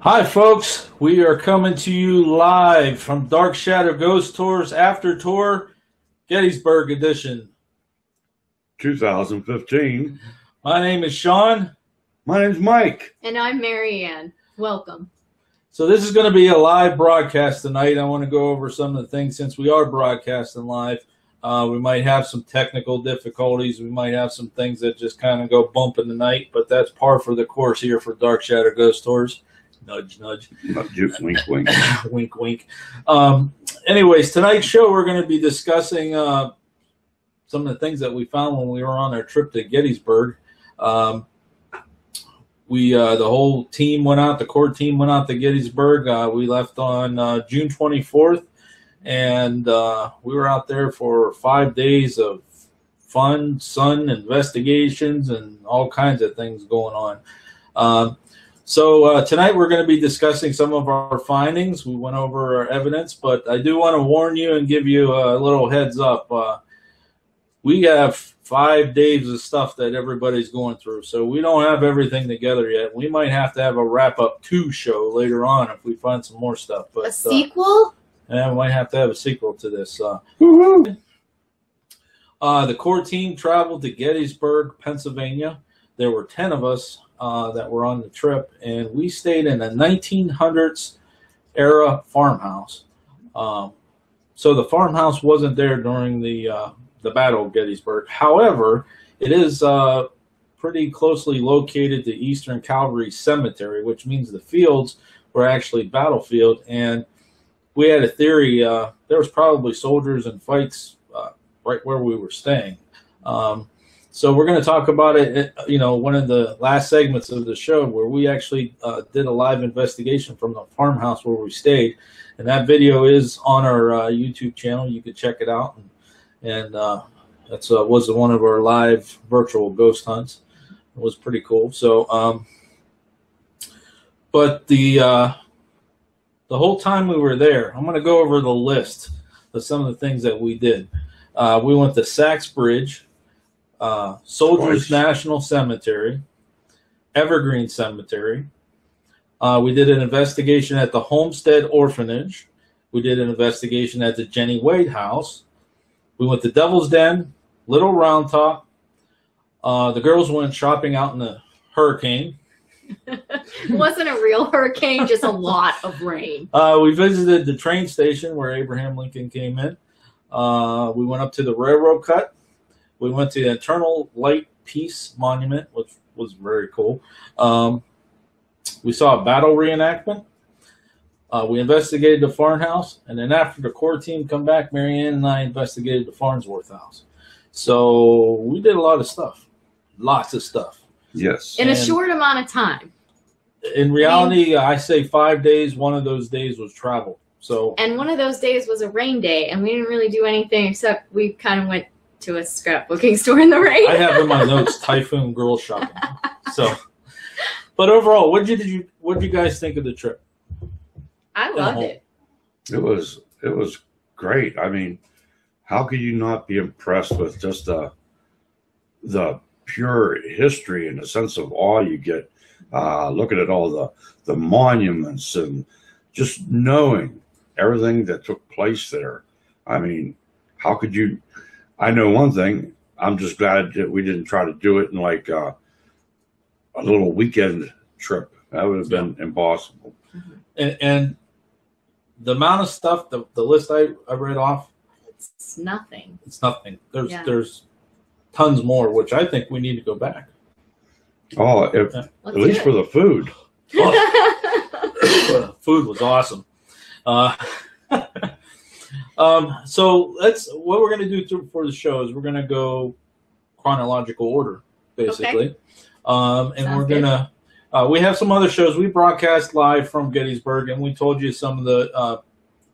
Hi, folks. We are coming to you live from Dark Shadow Ghost Tours After Tour, Gettysburg Edition. 2015. My name is Sean. My name's Mike. And I'm Marianne. Welcome. So this is going to be a live broadcast tonight. I want to go over some of the things since we are broadcasting live. We might have some technical difficulties. We might have some things that just kind of go bump in the night, but that's par for the course here for Dark Shadow Ghost Tours. Nudge, nudge. Wink, wink. Wink, wink. Anyways, tonight's show, we're going to be discussing some of the things that we found when we were on our trip to Gettysburg. The whole team went out, the core team went out to Gettysburg. We left on June 24th, and we were out there for 5 days of fun, sun, investigations, and all kinds of things going on. So tonight we're going to be discussing some of our findings. We went over our evidence, but I do want to warn you and give you a little heads up. We have 5 days of stuff that everybody's going through, so we don't have everything together yet. We might have to have a wrap-up 2 show later on if we find some more stuff. But, a sequel? Yeah, we might have to have a sequel to this. The core team traveled to Gettysburg, Pennsylvania. There were 10 of us that were on the trip, and we stayed in a 1900s era farmhouse. So the farmhouse wasn't there during the Battle of Gettysburg. However, it is pretty closely located to Eastern Cavalry Cemetery, which means the fields were actually battlefield. And we had a theory there was probably soldiers and fights right where we were staying. So we're going to talk about it, one of the last segments of the show where we actually did a live investigation from the farmhouse where we stayed. And that video is on our YouTube channel. You can check it out. And that was one of our live virtual ghost hunts. It was pretty cool. So, but the whole time we were there, I'm going to go over the list of some of the things that we did. We went to Sachs Bridge, Soldiers National Cemetery, Evergreen Cemetery. We did an investigation at the Homestead Orphanage. We did an investigation at the Jenny Wade House. We went to Devil's Den, Little Round Top. The girls went shopping out in the hurricane. It wasn't a real hurricane, just a lot of rain. We visited the train station where Abraham Lincoln came in. We went up to the railroad cut. We went to the Eternal Light Peace Monument, which was very cool. We saw a battle reenactment. We investigated the farmhouse, and then after the core team come back, Marianne and I investigated the Farnsworth house. So we did a lot of stuff, lots of stuff. Yes. In a short amount of time. In reality, I say 5 days. One of those days was travel. So. And one of those days was a rain day, and we didn't really do anything except we kind of went to a scrapbooking store in the rain. I have in my notes Typhoon Girl Shopping. So, but overall, what did you guys think of the trip? I loved it. It was great. I mean, how could you not be impressed with just the pure history and the sense of awe you get looking at all the monuments and just knowing everything that took place there. I mean, how could you? I know one thing. I'm just glad that we didn't try to do it in like a little weekend trip. That would have been impossible. And the amount of stuff, the list I read off, it's nothing. It's nothing. There's tons more, which I think we need to go back. Oh, at least for the food. Oh, food was awesome. So what we're going to do for the show is we're going to go chronological order, basically. Okay. And we're going to, we have some other shows. We broadcast live from Gettysburg, and we told you some of the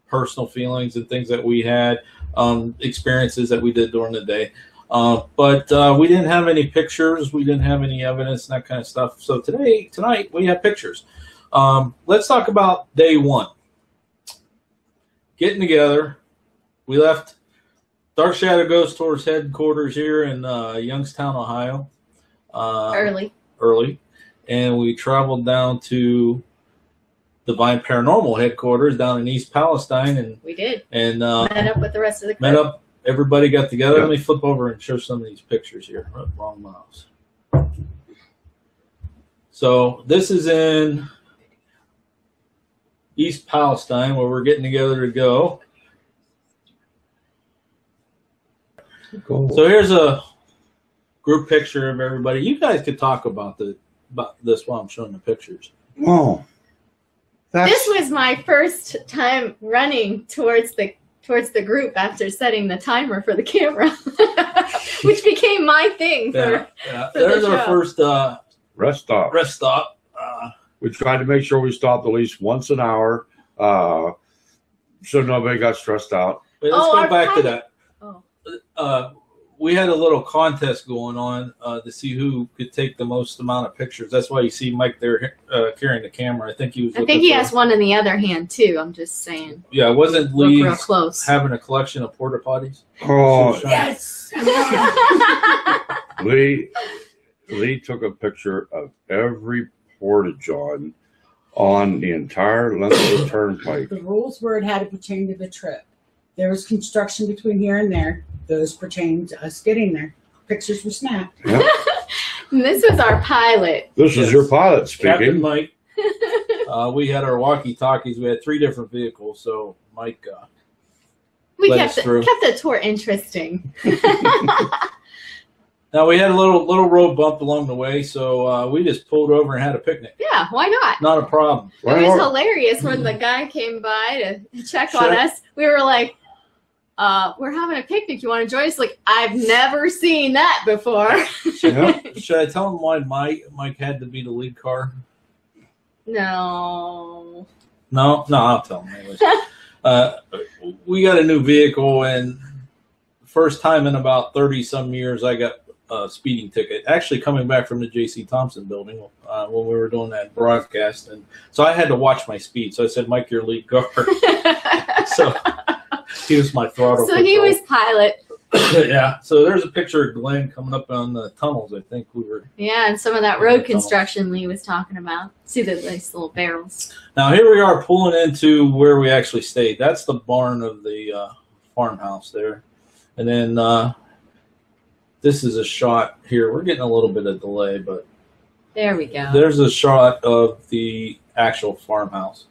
personal feelings and things that we had, experiences that we did during the day. But we didn't have any pictures. We didn't have any evidence and that kind of stuff. So tonight we have pictures. Let's talk about day one. Getting together. We left Dark Shadow Ghost Tours headquarters here in Youngstown, Ohio. Early. And we traveled down to Divine Paranormal headquarters down in East Palestine, and We did. and Met up with the rest of the crew. met up. Everybody got together. Yeah. Let me flip over and show some of these pictures here. Oh, wrong mouse. So this is in East Palestine where we're getting together to go. Cool. So here's a group picture of everybody. You guys could talk about this while I'm showing the pictures. Oh, This was my first time running towards the group after setting the timer for the camera, which became my thing. Yeah. For There's the our show. first rest stop. rest stop. We tried to make sure we stopped at least once an hour, so nobody got stressed out. Wait, let's Oh, go our back to pilot- that. Oh. We had a little contest going on to see who could take the most amount of pictures. That's why you see Mike there carrying the camera. I think he was. I think he has one in the other hand too. I'm just saying. Yeah, wasn't Look Lee real close. having a collection of porta potties? Oh, Yes. Lee took a picture of every porta-john on the entire length of the turnpike. The rules were it had to pertain to the trip. There was construction between here and there. Those pertained to us getting there. Pictures were snapped. Yep. And this was our pilot. This Yes. is your pilot Captain speaking. Mike. We had our walkie-talkies. We had 3 different vehicles, so Mike. We Let kept us through. kept the tour interesting. Now we had a little road bump along the way, so we just pulled over and had a picnic. Yeah, why not? Not a problem. It was Well, hilarious when the guy came by to check Sure. on us. We were like, we're having a picnic. You want to join us? Like, I've never seen that before. yeah. Should I tell him why Mike had to be the lead car? No. No, I'll tell him anyways. We got a new vehicle, and first time in about 30 some years, I got a speeding ticket. Actually, coming back from the J.C. Thompson building when we were doing that broadcast, and so I had to watch my speed. So I said, "Mike, your lead car." So he was my throttle. So he control. was pilot. Yeah. So there's a picture of Glenn coming up on the tunnels. I think we were. Yeah, and some of that road construction Lee was talking about. See the nice little barrels. Now here we are pulling into where we actually stayed. That's the barn of the farmhouse there, and then this is a shot here. We're getting a little bit of delay, but There we go. there's a shot of the actual farmhouse.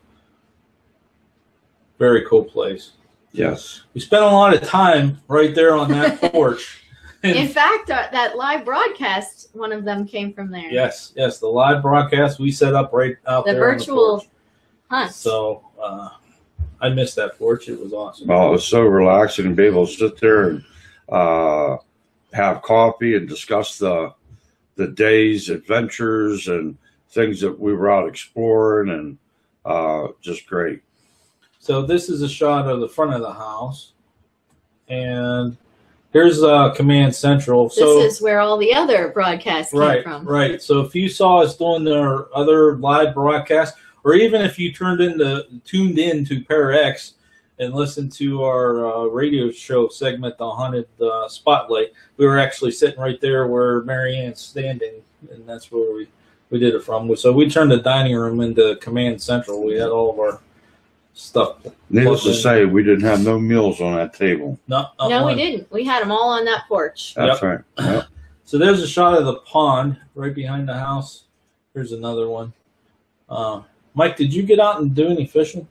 Very cool place. Yes. We spent a lot of time right there on that porch. In fact, that live broadcast, one of them came from there. Yes, the live broadcast we set up right out The there. on virtual porch. hunt. So I missed that porch. It was awesome. Well, it was so relaxing to be able to sit there and have coffee and discuss the day's adventures and things that we were out exploring, and just great. So this is a shot of the front of the house, and here's Command Central. So This is where all the other broadcasts came from. right. So if you saw us doing our other live broadcast, or even if you tuned in to Pair X and listened to our radio show segment, The Haunted Spotlight, we were actually sitting right there where Marianne's standing, and that's where we did it from. So we turned the dining room into Command Central. We had all of our stuff. Needless to say, we didn't have no meals on that table. Not No, we one. didn't. We had them all on that porch. That's right. Yep. So there's a shot of the pond right behind the house. Here's another one. Mike, did you get out and do any fishing?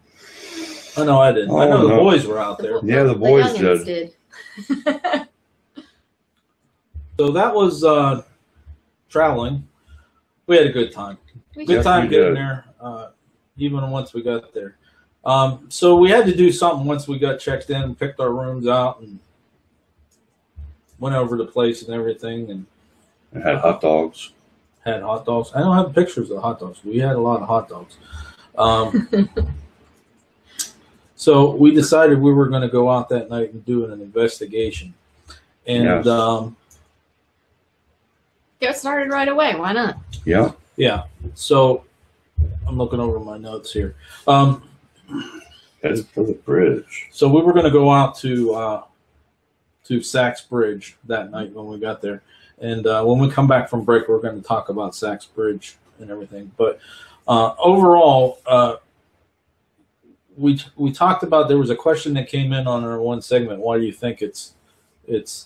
I know I didn't. I know Oh, the no. boys were out there. Yeah, the boys youngins did. So that was traveling. We had a good time. We Good Yes, time we getting did. there, even once we got there. So we had to do something once we got checked in and picked our rooms out and went over the place and everything and It had hot dogs. had hot dogs. I don't have pictures of hot dogs. We had a lot of hot dogs. So we decided we were going to go out that night and do an investigation. And Yes. Get started right away. Why not? Yeah. yeah, so I'm looking over my notes here. Headed for the bridge. So we were going to go out to Sachs Bridge that night when we got there. And when we come back from break, we're going to talk about Sachs Bridge and everything. But overall, we talked about, there was a question that came in on our one segment. Why do you think it's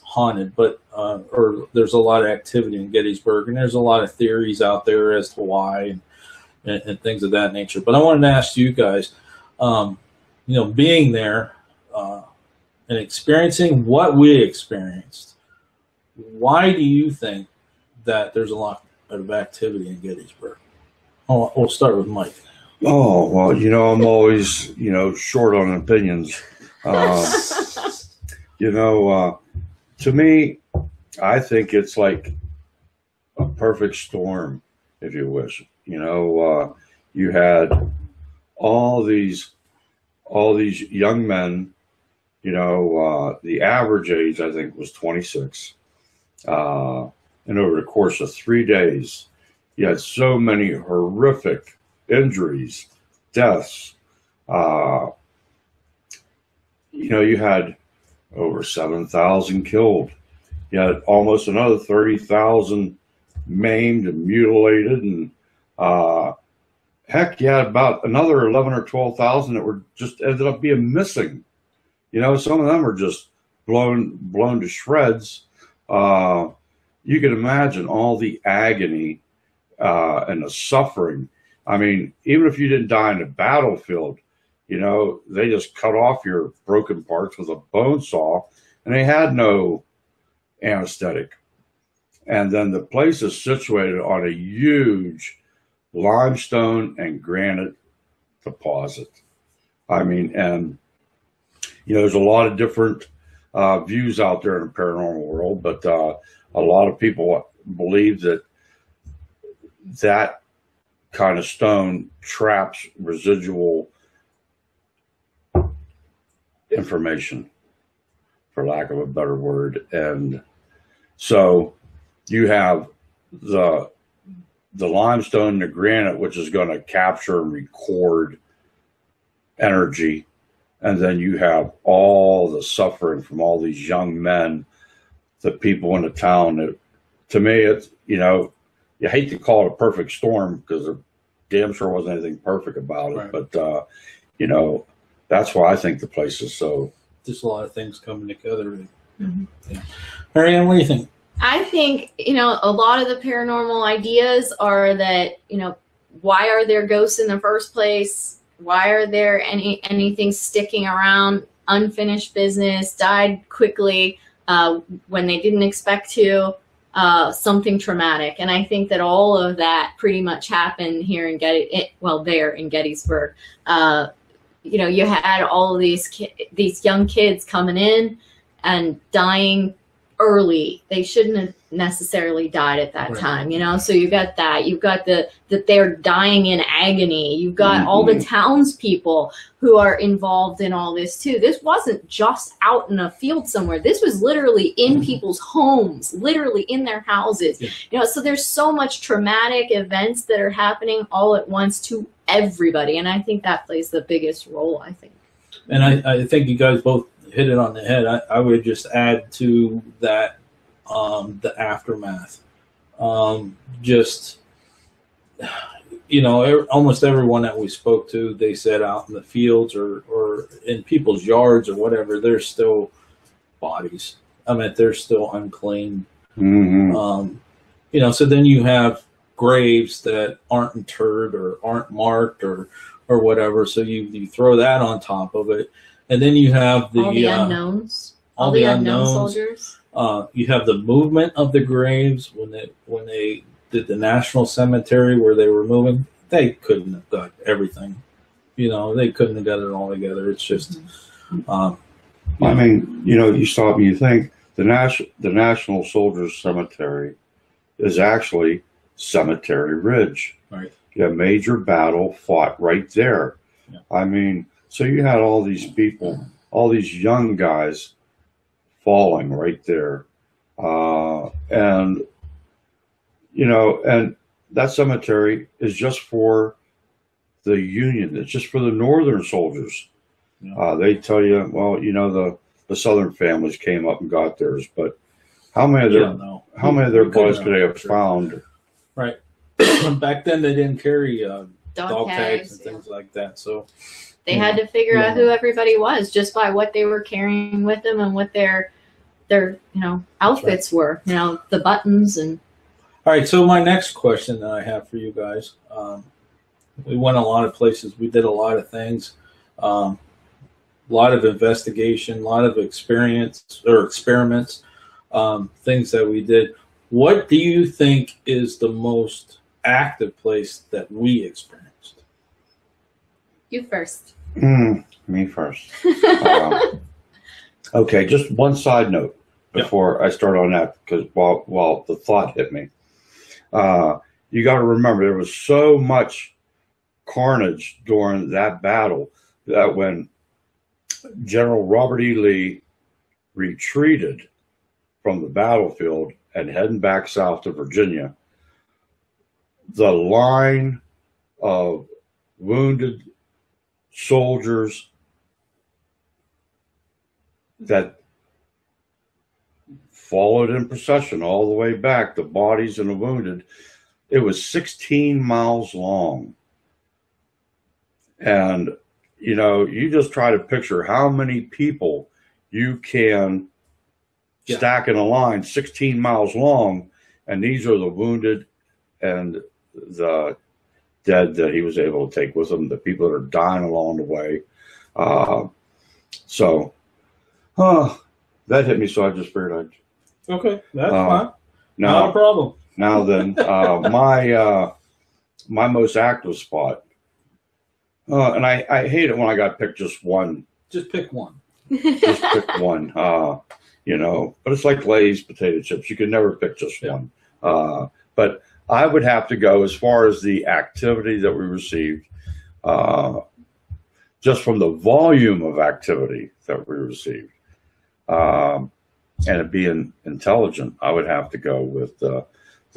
haunted? But or there's a lot of activity in Gettysburg, and there's a lot of theories out there as to why and things of that nature. But I wanted to ask you guys, being there and experiencing what we experienced, why do you think that there's a lot of activity in Gettysburg? We'll start with Mike. Oh, well, I'm always, short on opinions. To me, I think it's like a perfect storm, if you wish. You had all these young men, the average age, I think, was 26. And over the course of 3 days, you had so many horrific injuries, deaths. You had over 7,000 killed. You had almost another 30,000 maimed and mutilated, and heck, you had about another 11 or 12,000 that were just ended up being missing. Some of them are just blown to shreds. You can imagine all the agony and the suffering. I mean, even if you didn't die in the battlefield, they just cut off your broken parts with a bone saw, and they had no anesthetic. And then the place is situated on a huge limestone and granite deposit. I mean, and there's a lot of different views out there in the paranormal world, but a lot of people believe that kind of stone traps residual information, for lack of a better word. And so you have the limestone and the granite, which is going to capture and record energy. And then you have all the suffering from all these young men, the people in the town. To me, it's, you hate to call it a perfect storm because there damn sure wasn't anything perfect about it. Right. But, that's why I think the place is so. Just a lot of things coming together. Mm-hmm. Yeah. Marianne, what do you think? I think, a lot of the paranormal ideas are that, why are there ghosts in the first place? Why are there anything sticking around? Unfinished business, died quickly when they didn't expect to, something traumatic. And I think that all of that pretty much happened here in there in Gettysburg. You had all of these young kids coming in and dying early. They shouldn't have necessarily died at that time, So you got that. You've got that they're dying in agony. You've got all the townspeople who are involved in all this too. This wasn't just out in a field somewhere. This was literally in people's homes, literally in their houses. Yeah. So there's so much traumatic events that are happening all at once to everybody, and I think that plays the biggest role, I think. And I think you guys both hit it on the head. I would just add to that the aftermath. Almost everyone that we spoke to, they said out in the fields or in people's yards or whatever, there's still bodies. I mean, they're still unclean. Mm-hmm. So then you have graves that aren't interred or aren't marked or whatever. So you throw that on top of it. And then you have all the unknowns. All the unknown soldiers. You have the movement of the graves when they did the National Cemetery where they were moving. They couldn't have got everything. They couldn't have got it all together. It's just. I mean, you stop and you think the National Soldiers Cemetery is actually Cemetery Ridge. Right. A major battle fought right there. Yeah. I mean. So you had all these people, all these young guys falling right there. And that cemetery is just for the Union. It's just for the Northern soldiers. Yeah. They tell you, well, the Southern families came up and got theirs, but how many of their bodies could they have found? Right. Back then they didn't carry dog tags and things like that. So They had to figure out who everybody was just by what they were carrying with them and what their outfits were, the buttons and. All right, so my next question that I have for you guys, we went a lot of places, we did a lot of things, a lot of investigation, a lot of experience or experiments, things that we did. What do you think is the most active place that we experienced? You first. Me first. Okay, just one side note before I start on that, because while the thought hit me. You got to remember, there was so much carnage during that battle that when General Robert E. Lee retreated from the battlefield and heading back south to Virginia, the line of wounded soldiers that followed in procession all the way back, the bodies and the wounded, it was 16 miles long. And, you just try to picture how many people you can stack in a line 16 miles long, and these are the wounded and the dead that he was able to take with him, the people that are dying along the way. That hit me, so I just figured I'd. Okay, that's fine. Now, not a problem. Now then, my most active spot, and I hate it when I got to pick just one. Just pick one. Just pick one. But it's like Lay's potato chips. You can never pick just one. But I would have to go as far as the activity that we received, just from the volume of activity that we received. And it being intelligent, I would have to go with the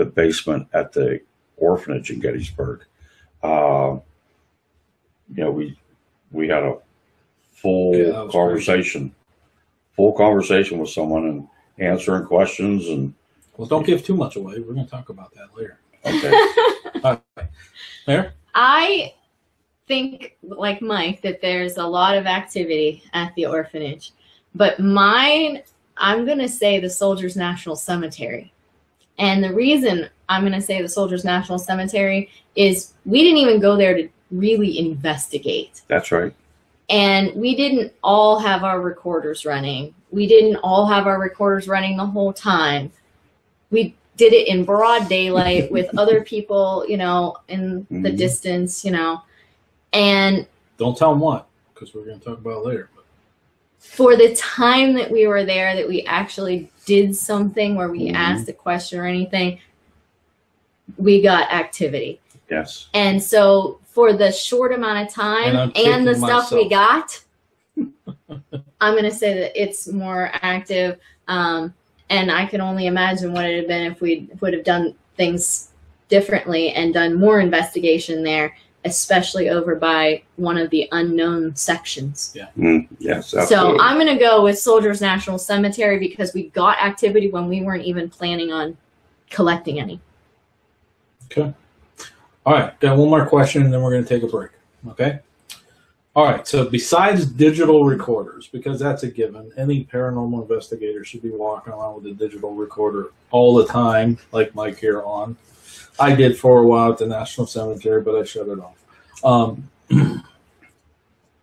basement at the orphanage in Gettysburg. We had a full conversation with someone and answering questions. And well, don't give too much away. We're going to talk about that later. Okay. All right. There. I think, like Mike, that there's a lot of activity at the orphanage, but mine, I'm going to say the Soldiers National Cemetery. And the reason I'm going to say the Soldiers National Cemetery is we didn't even go there to really investigate. That's right. And we didn't all have our recorders running. We didn't all have our recorders running the whole time. We did it in broad daylight with other people, in the distance, and don't tell them what, because we're going to talk about it later. For the time that we were there, that we actually did something where we asked a question or anything, we got activity. Yes. And so for the short amount of time and the stuff we got, I'm going to say that it's more active. And I can only imagine what it would have been if we would have done things differently and done more investigation there, especially over by one of the unknown sections. Yeah. Yes. Absolutely. So I'm going to go with Soldiers National Cemetery because we got activity when we weren't even planning on collecting any. Okay. All right. Got one more question and then we're going to take a break. Okay. All right. So besides digital recorders, because that's a given, any paranormal investigator should be walking around with a digital recorder all the time, like Mike here on. I did for a while at the National Cemetery, but I shut it off.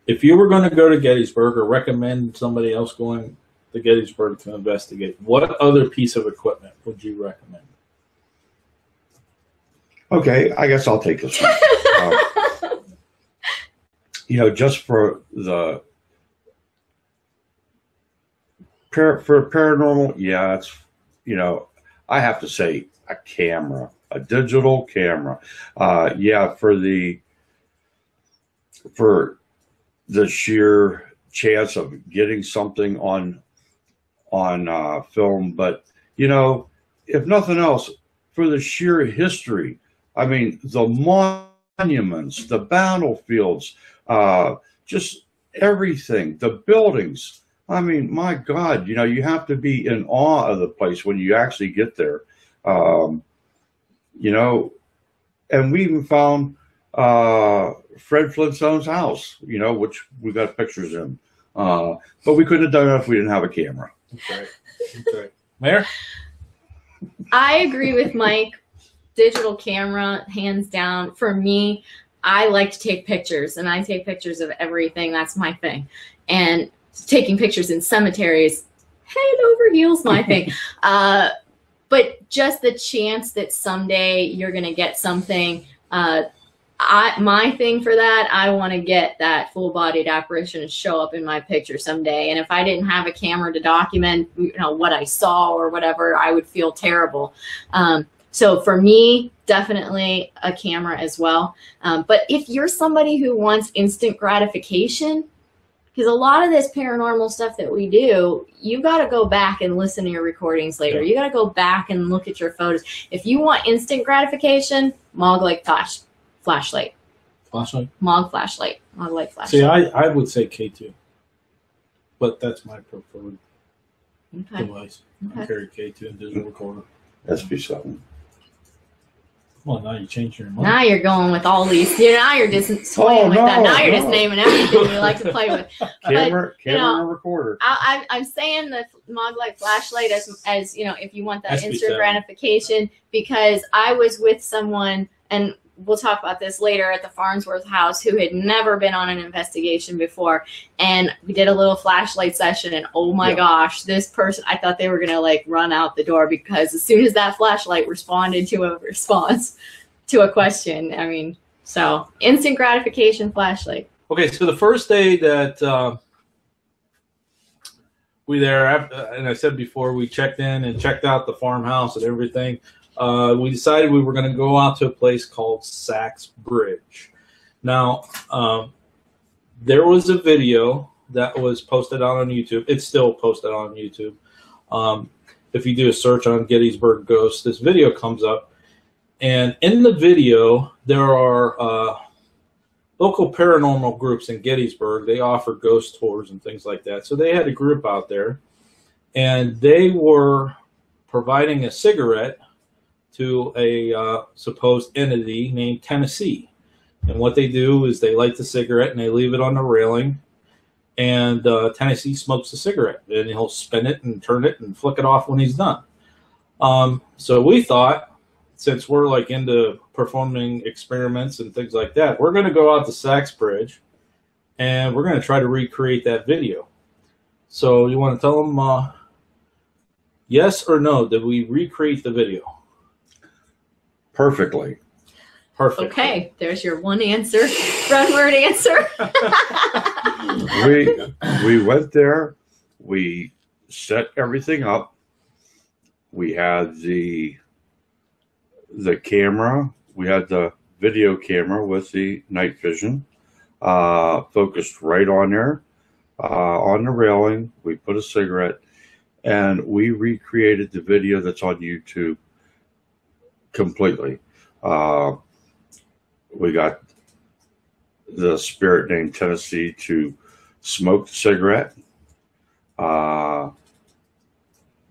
If you were going to go to Gettysburg or recommend somebody else going to Gettysburg to investigate, what other piece of equipment would you recommend? Okay, I guess I'll take this one. Just for the for paranormal, yeah, it's I have to say a camera. A digital camera. For the sheer chance of getting something on film, but if nothing else, for the sheer history. I mean, the monuments, the battlefields, just everything, the buildings. I mean, my God, you have to be in awe of the place when you actually get there. And we even found Fred Flintstone's house, you know, which we got pictures in. But we couldn't have done it if we didn't have a camera. Okay. Okay. Mayor? I agree with Mike. Digital camera, hands down. For me, I like to take pictures, and I take pictures of everything. That's my thing. And taking pictures in cemeteries, head over heels my thing. But just the chance that someday you're going to get something, my thing for that, I want to get that full-bodied apparition and show up in my picture someday. And if I didn't have a camera to document, you know, what I saw or whatever, I would feel terrible. So for me, definitely a camera as well. But if you're somebody who wants instant gratification, because a lot of this paranormal stuff that we do, you got to go back and listen to your recordings later. You got to go back and look at your photos. If you want instant gratification, Mog Light flashlight. Flashlight? Mog flashlight. Mog Light flashlight. See, I would say K2. But that's my preferred device. I carry K2 and digital recorder. SB7. Well, now you change your mind. Now you're going with all these. Now you're just toying with that. Now you're just naming everything you like to play with. Camera and recorder. I'm saying the Mog Light flashlight as you know, if you want that SB7. instant gratification, because I was with someone, and we'll talk about this later, at the Farnsworth house, who had never been on an investigation before, and we did a little flashlight session, and oh my gosh, this person, I thought they were gonna like run out the door, because as soon as that flashlight responded to a response to a question, I mean, so instant gratification flashlight. Okay, so the first day that we there, and I said before, we checked in and checked out the farmhouse and everything. We decided we were going to go out to a place called Sachs Bridge. Now, there was a video that was posted out on YouTube. It's still posted on YouTube. If you do a search on Gettysburg Ghosts, this video comes up. And in the video, there are local paranormal groups in Gettysburg. They offer ghost tours and things like that. So they had a group out there, and they were providing a cigarette to a supposed entity named Tennessee. And what they do is they light the cigarette and they leave it on the railing, and Tennessee smokes the cigarette, and he'll spin it and turn it and flick it off when he's done. So we thought, since we're like into performing experiments and things like that, we're going to go out to Sachs Bridge and we're going to try to recreate that video. So you want to tell them yes or no, did we recreate the video? Perfectly. Perfect. Okay, there's your one answer, one word answer. we went there, we set everything up, we had the camera, we had the video camera with the night vision focused right on there, on the railing. We put a cigarette, and we recreated the video that's on YouTube completely. We got the spirit named Tennessee to smoke the cigarette,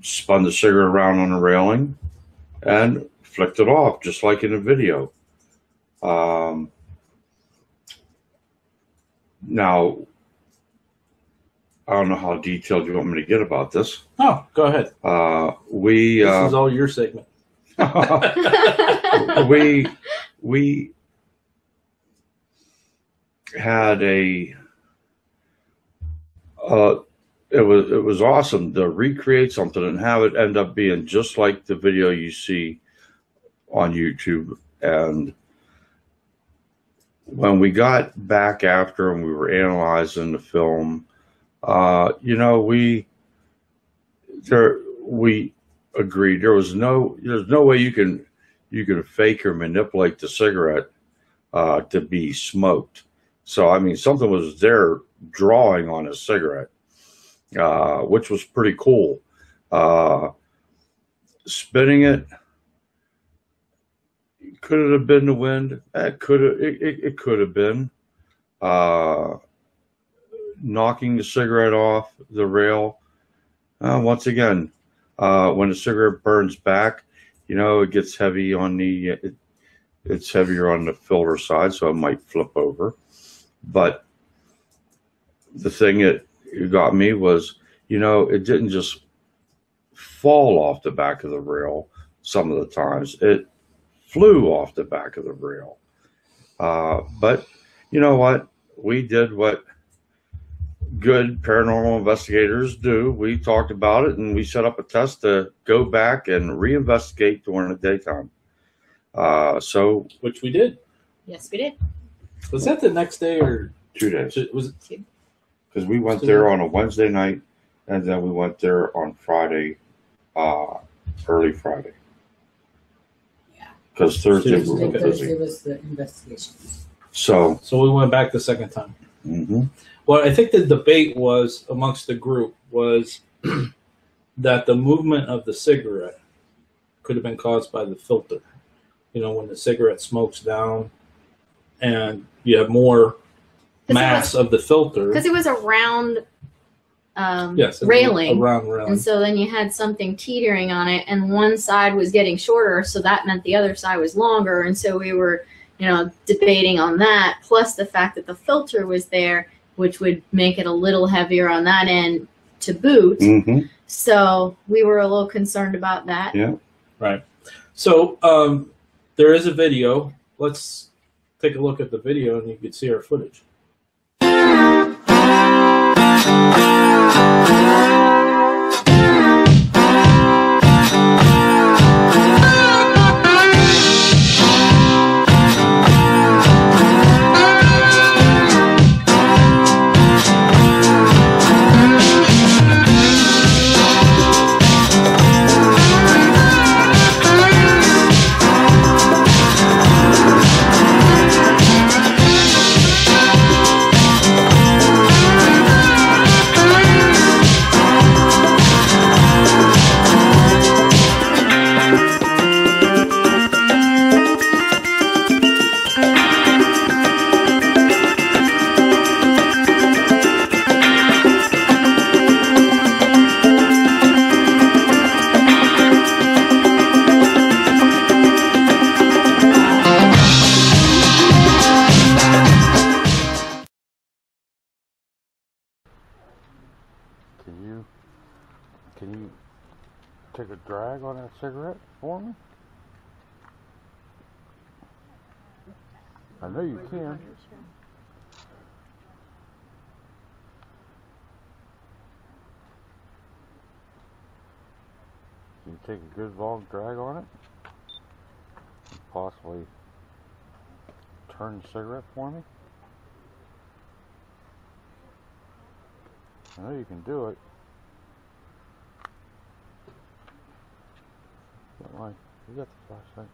spun the cigarette around on the railing, and flicked it off, just like in the video. Now, I don't know how detailed you want me to get about this. Oh, go ahead. This is all your segment. we had a it was awesome to recreate something and have it end up being just like the video you see on YouTube. And when we got back after and we were analyzing the film, you know, we agreed there's no way you can fake or manipulate the cigarette to be smoked. So I mean, something was there drawing on a cigarette, which was pretty cool. Spinning it, could it have been the wind? It could have been. Knocking the cigarette off the rail. Once again, when the cigarette burns back, you know, it gets heavy on the it's heavier on the filter side, so it might flip over. But the thing that got me was, you know, it didn't just fall off the back of the rail. Some of the times it flew off the back of the rail. But you know what? We did what good paranormal investigators do. We talked about it and we set up a test to go back and reinvestigate during the daytime. So Which we did. Yes, we did. Was that the next day or 2 days. was it? Because we went there on a Wednesday night and then we went there on Friday, early Friday. Yeah. Because Thursday we were Thursday busy. was the investigation. So, So we went back the second time. mhm. Well, I think the debate was amongst the group was that the movement of the cigarette could have been caused by the filter. You know, when the cigarette smokes down and you have more mass of the filter. Because it was a round Yes, railing. a round railing. And so then you had something teetering on it, and one side was getting shorter, so that meant the other side was longer. And so we were, you know, debating on that, plus the fact that the filter was there, which would make it a little heavier on that end to boot. Mhm. So we were a little concerned about that. Yeah. Right. So there is a video. Let's take a look at the video, and you can see our footage. Can you take a drag on that cigarette for me? I know you can. Can you take a good long drag on it? And possibly turn the cigarette for me? I know you can do it. Don't worry, you got the flashlight.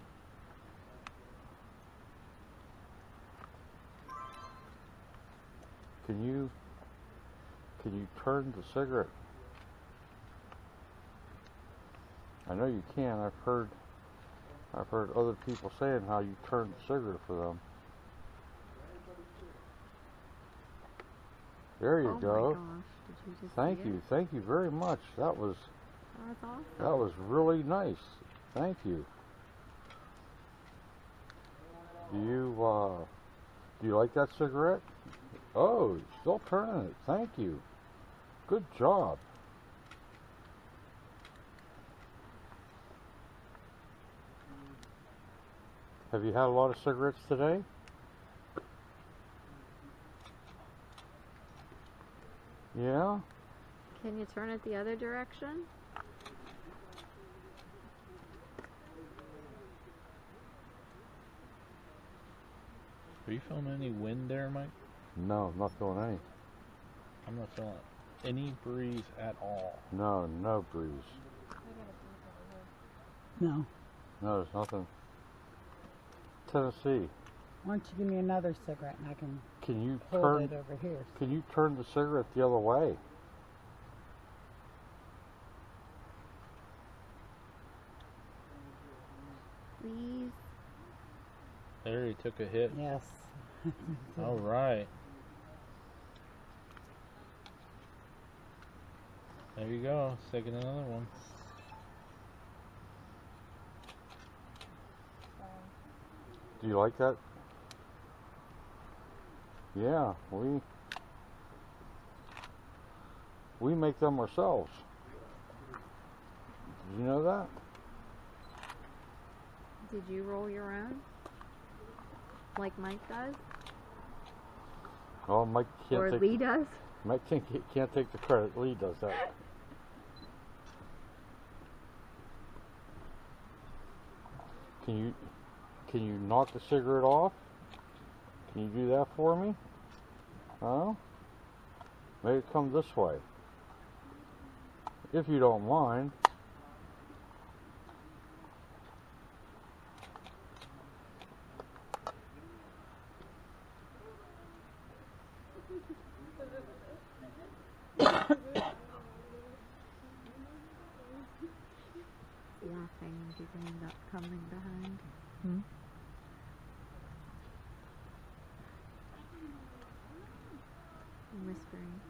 Can you turn the cigarette? I know you can. I've heard other people saying how you turn the cigarette for them. There you go. Thank you very much. That was awesome. That was really nice. Thank you. Do you like that cigarette? Oh, you're still turning it. Thank you. Good job. Have you had a lot of cigarettes today? Yeah? Can you turn it the other direction? Are you feeling any wind there, Mike? No, I'm not feeling any. I'm not feeling any breeze at all. No, no breeze. No. No, there's nothing. Tennessee. Why don't you give me another cigarette and I can you hold turn it over here? Can you turn the cigarette the other way? Please. There, he took a hit. Yes. All right. There you go. Taking another one. Do you like that? Yeah, we make them ourselves. Did you know that? Did you roll your own? Like Mike does? Oh, Mike can't Or take Lee does? Mike can't take the credit. Lee does that. Can you knock the cigarette off? Can you do that for me? Huh? Make it come this way. If you don't mind. Laughing and giggling up coming behind. And whispering.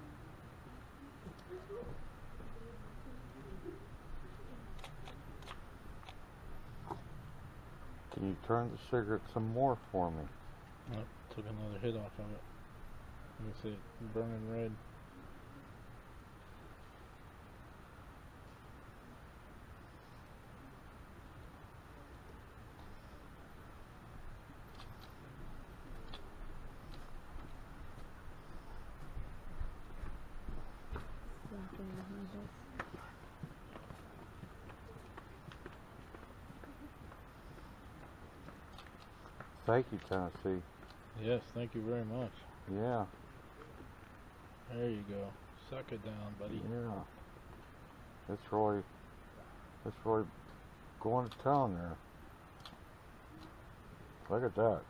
Can you turn the cigarette some more for me? Nope, took another hit off of it. Let me see it burning red. Laughing behind us. Thank you, Tennessee. Yes, thank you very much. Yeah, There you go. Suck it down, buddy. yeah. It's really going to town there. Look at that.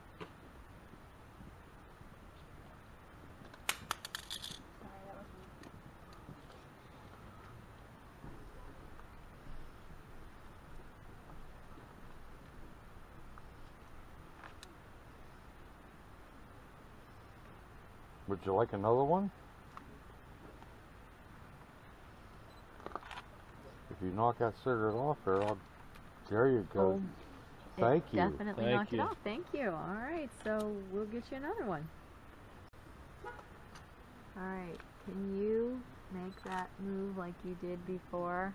Would you like another one? If you knock that cigarette off there, there you go. Oh, Thank you. Definitely Thank knocked you. it off. Thank you. All right, so we'll get you another one. All right, can you make that move like you did before?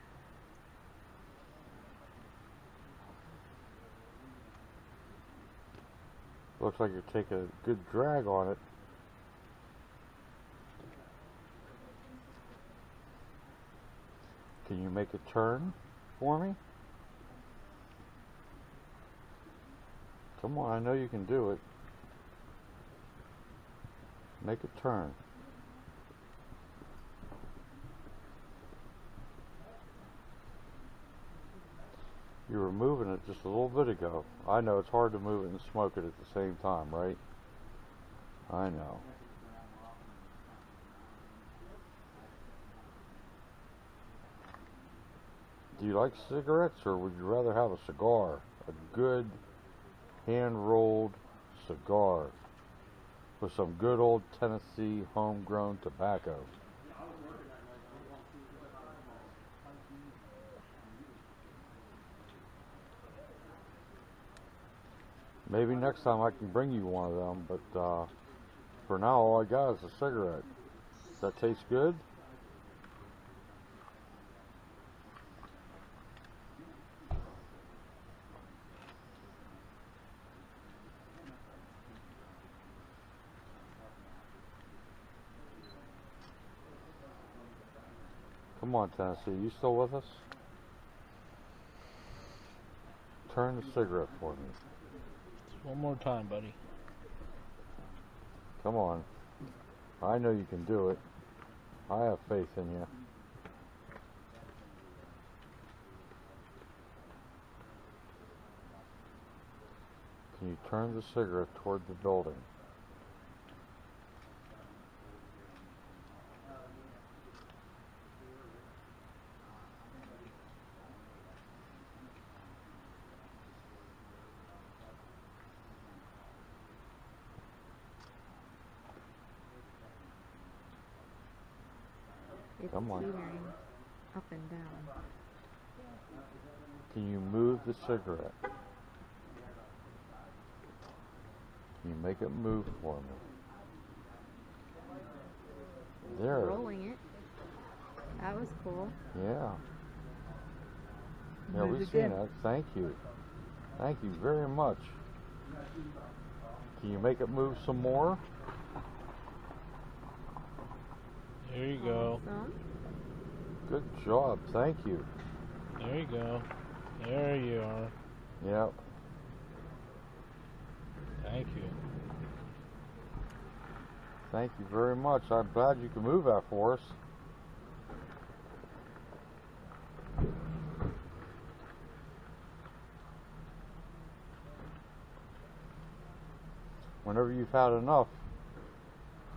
Looks like you're taking a good drag on it. Can you make a turn for me? Come on, I know you can do it. Make a turn. You were moving it just a little bit ago. I know it's hard to move it and smoke it at the same time, right? I know. Do you like cigarettes, or would you rather have a cigar? A good hand-rolled cigar with some good old Tennessee homegrown tobacco. Maybe next time I can bring you one of them, but for now all I got is a cigarette. Does that taste good? Come on, Tennessee, you still with us? Turn the cigarette for me. Just one more time, buddy. Come on. I know you can do it. I have faith in you. Can you turn the cigarette toward the building? It's Come on. teetering up and down. Can you move the cigarette? Can you make it move for me? There. Rolling it. That was cool. Yeah. Yeah, Move we've seen again. that. Thank you. Thank you very much. Can you make it move some more? There you go. Awesome. Good job. Thank you. There you go. There you are. Yep. Thank you. Thank you very much. I'm glad you can move that for us. Whenever you've had enough,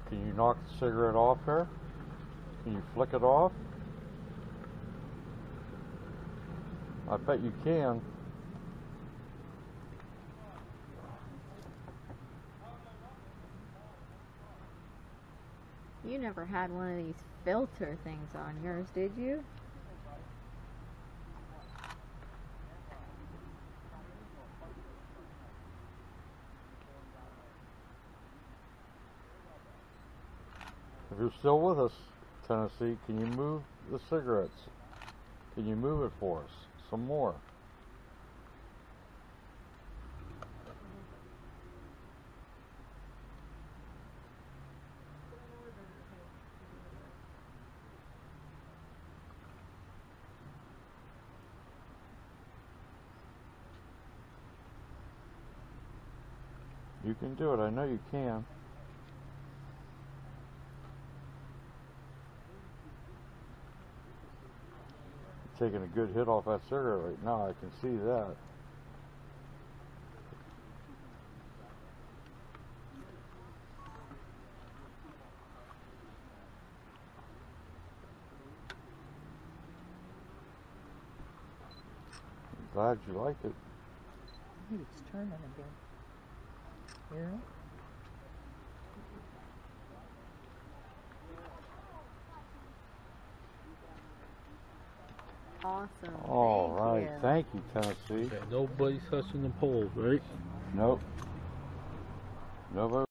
can you knock the cigarette off there? Can you flick it off? I bet you can. You never had one of these filter things on yours, did you? If you're still with us, Tennessee, can you move the cigarettes? Can you move it for us? Some more. You can do it. I know you can. Taking a good hit off that cigarette right now. I can see that. I'm glad you liked it. I think it's turning again. Hear it? Awesome. All Thank right. you. Thank you, Tennessee. Okay, nobody's touching the poles, right? Nope. Nobody.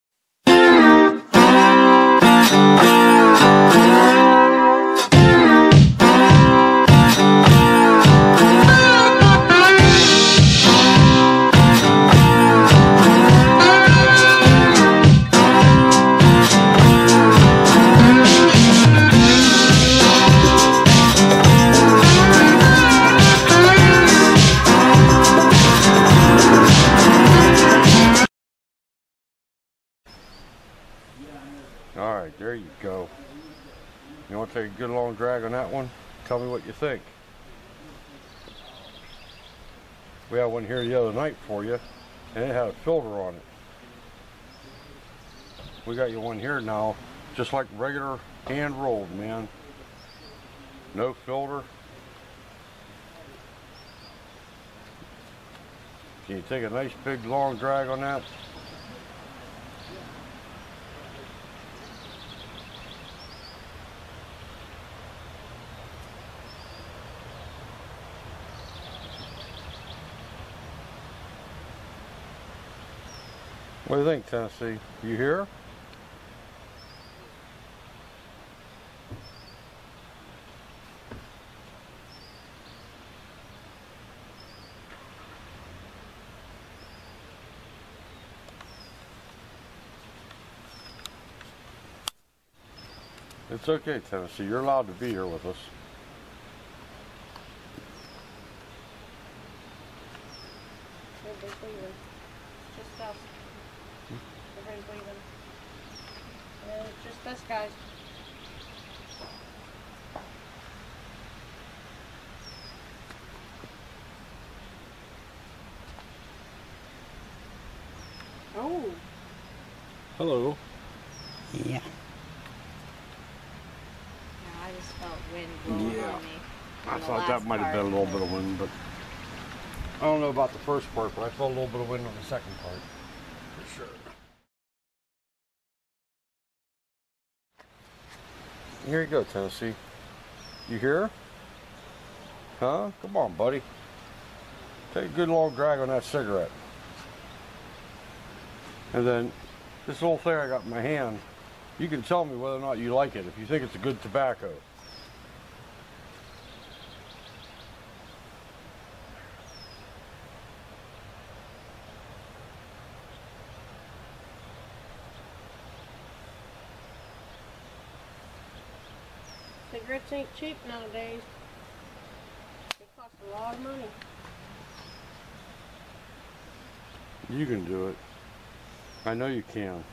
All right, there you go. You want to take a good long drag on that one? Tell me what you think. We had one here the other night for you, and it had a filter on it. We got you one here now, just like regular hand rolled, man. No filter. Can you take a nice big long drag on that? What do you think, Tennessee? You here? It's okay, Tennessee. You're allowed to be here with us. Everybody's leaving. Just us. Everybody's leaving. Just us guys. Oh. Hello. Yeah. Yeah, I just felt wind blowing Yeah. on me. I on the thought that last might have part. been a little bit of wind, but I don't know about the first part, but I felt a little bit of wind on the second part, for sure. Here you go, Tennessee. You here? Huh? Come on, buddy. Take a good long drag on that cigarette. And then this little thing I got in my hand, you can tell me whether or not you like it, if you think it's a good tobacco. Cigarettes ain't cheap nowadays. They cost a lot of money. You can do it. I know you can.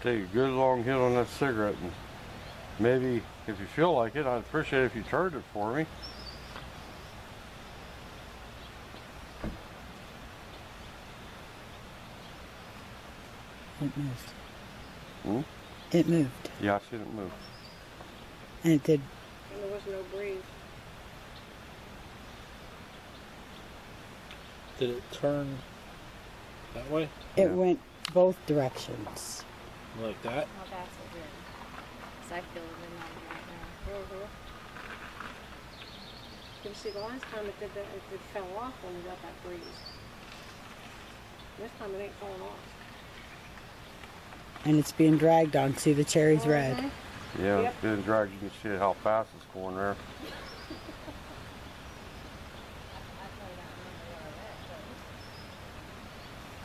Take a good long hit on that cigarette, and maybe if you feel like it, I'd appreciate it if you turned it for me. It moved. Hmm? It moved. Yeah, I've seen it move. And it did. And there was no breeze. Did it turn that way? It Yeah. went both directions. Like that? Oh, that's a good. Because I feel it in my right now. You see, the last time it did that, it fell off when we got that breeze. This time it ain't falling off. And it's being dragged on. See, the cherry's red. Yeah, Yep. it's being dragged. You can see how fast it's going there.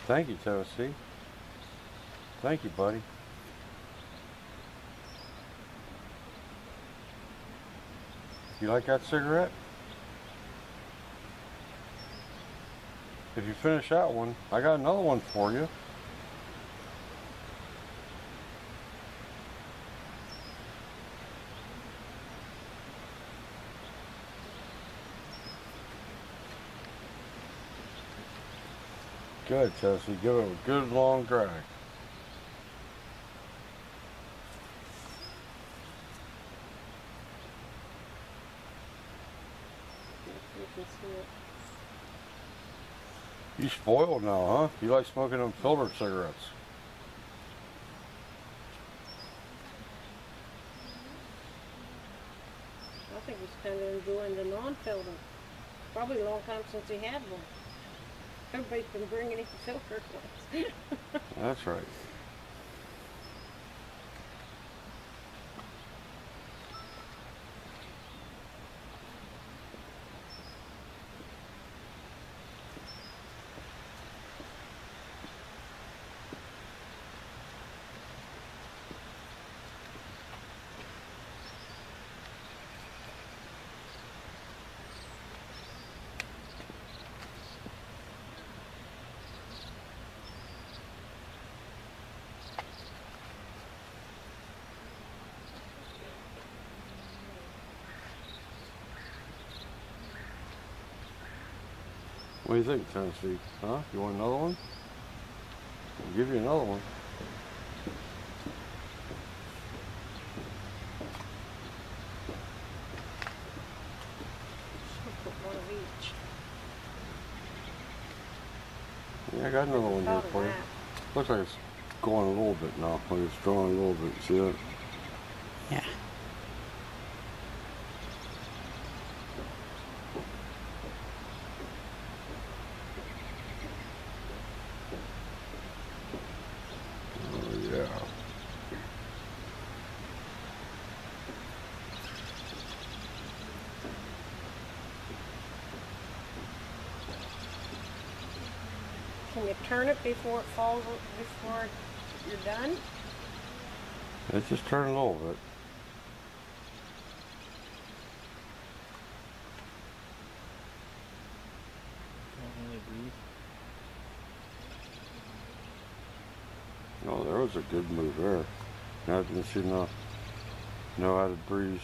Thank you, Tennessee. Thank you, buddy. You like that cigarette? If you finish that one, I got another one for you. Good, Tennessee. Give it a good long drag. You can see it. You spoiled now, huh? You like smoking them filtered cigarettes. I think he's kind of enjoying the non-filter. Probably a long time since he had one. Everybody's been bringing him filtered ones. That's right. What do you think, Tennessee? Huh? You want another one? I'll give you another one. Should put one of each. Yeah, I got another one here About a for you. wrap. Looks like it's going a little bit now. Like it's drawing a little bit. See that? Yeah. Oh, yeah. Can you turn it before it falls, before you're done? It's just turning a little bit. Don't really breathe. Oh, there was a good move there. Now I didn't see no added breeze.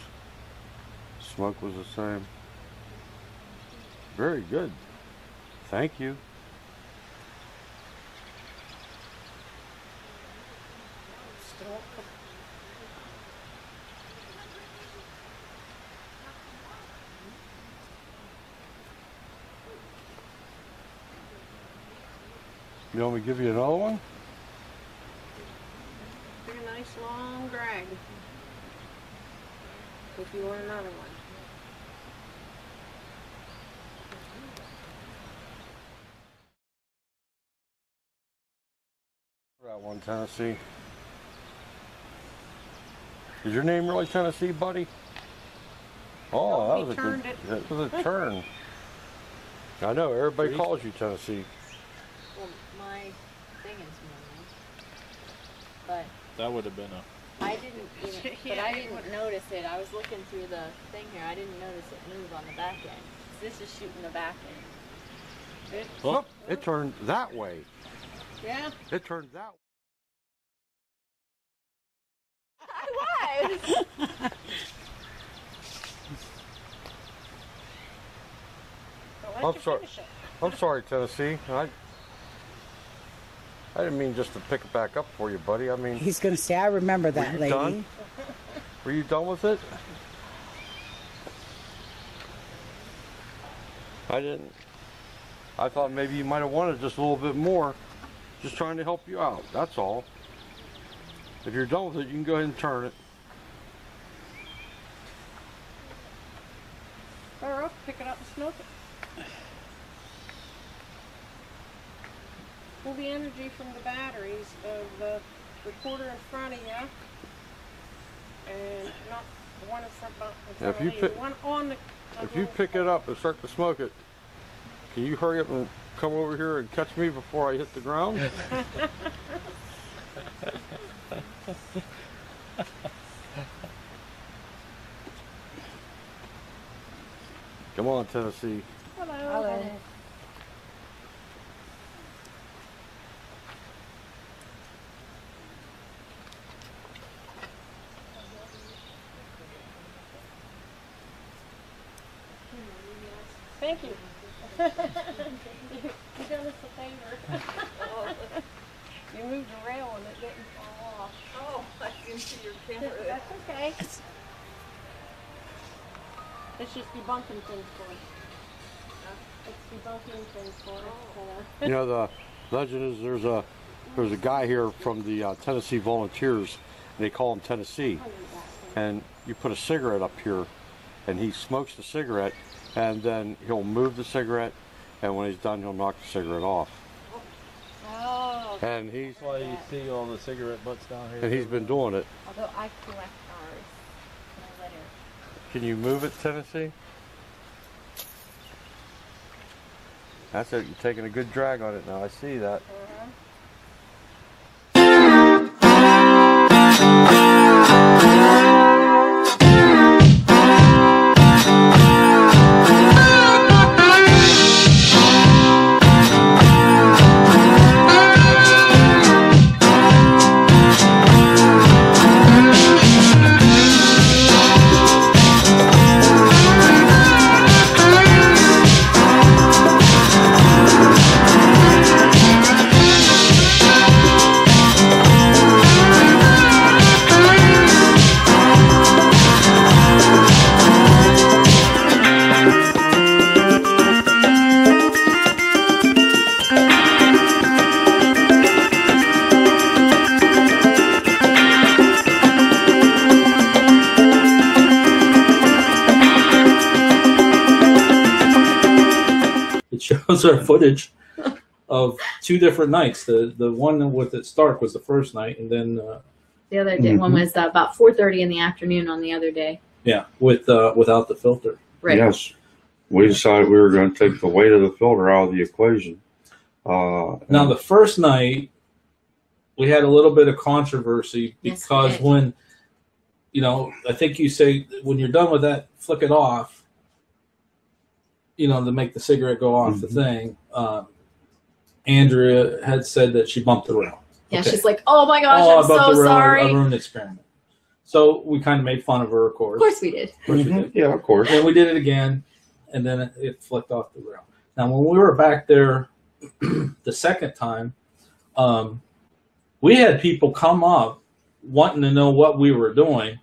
Smoke was the same. Very good. Thank you. Still up the You want me to give you another one? Take a nice long drag. If you want another one. that one, Tennessee. Is your name really Tennessee, buddy? Oh, that was a good. That was a turn. I know everybody calls you Tennessee. Well, my thing is moving, but That would have been a. I didn't even, but I didn't notice it. I was looking through the thing here. I didn't notice it move on the back end. This is shooting the back end. Oh, it turned that way. Yeah. It turned that way. I was. I'm sorry. I'm sorry, Tennessee. I didn't mean just to pick it back up for you, buddy. I mean, He's going to say, I remember were that you lady. done? Were you done with it? I didn't. I thought maybe you might have wanted just a little bit more. Just trying to help you out. That's all. If you're done with it, you can go ahead and turn it. Or up, pick it up and smoke it. Pull the energy from the batteries of the recorder in front of you, and not the one in front If you of you. pick- One on the. If you pick it up and start to smoke it, can you hurry up and come over here and catch me before I hit the ground? Come on, Tennessee. Hello. Thank you. You done us a favor. You moved the rail and it didn't fall off. Oh, I didn't see your camera. That's okay. It's just debunking things for us. It's debunking things for us. You know, the legend is there's a guy here from the Tennessee Volunteers, and they call him Tennessee. And you put a cigarette up here, and he smokes the cigarette, and then he'll move the cigarette, and when he's done, he'll knock the cigarette off. Oh. And he's That's why you see all the cigarette butts down here. and he's been doing it. Although I collect ours. My letter. Can you move it, Tennessee? That's it. You're taking a good drag on it now. I see that. Shows our footage of two different nights. The one with it Stark was the first night, and then The other day, one was about 4:30 in the afternoon on the other day. yeah, without the filter. Right. Yes. We decided we were going to take the weight of the filter out of the equation. Now the first night we had a little bit of controversy Yes, because we did. when I think you say when you're done with that, flick it off. To make the cigarette go off the thing. Andrea had said that she bumped the rail. Yeah, Okay. she's like, "Oh my gosh, I I'm bumped so the rail. sorry." I ruined the experiment. So we kind of made fun of her, of course. Of course we did. Of course we did. Yeah, of course. And we did it again, and then it flicked off the rail. Now, when we were back there the second time, we had people come up wanting to know what we were doing,